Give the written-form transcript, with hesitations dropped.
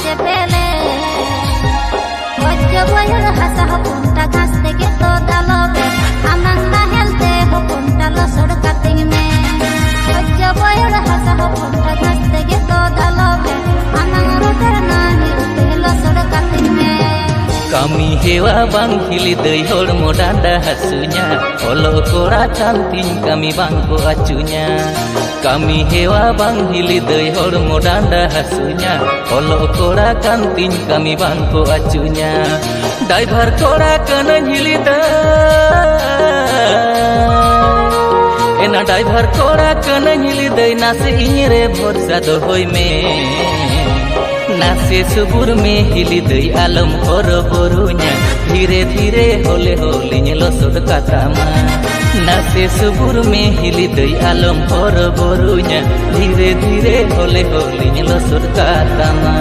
চেপেলে বজ্র বয়ের হাসা হপুনটা ঘাস থেকে তো দালবে আমার না হেলতে হপুনটা লসড় কাটিং মে বজ্র বয়ের হাসা হপুনটা ঘাস থেকে তো দালবে আমার রোটের না হেলতে লসড় কাটিং মে Kami hewa bang hili dei hormo dada hasunya Olo kora canting kami bangko acunya Kami hewa bang hili dei hormo dada hasunya Olo kora canting kami bangko acunya Driver kora kena hili dei Ena driver kora kena hili dei Nasi inyere bhorsa dohoi me नासे सुबुर में हिली दई आलम और बोरुnya धीरे धीरे होले होले लसोद कातामा नासे सुबुर में हिली दई आलम और बोरुnya धीरे धीरे होले होले लसोद कातामा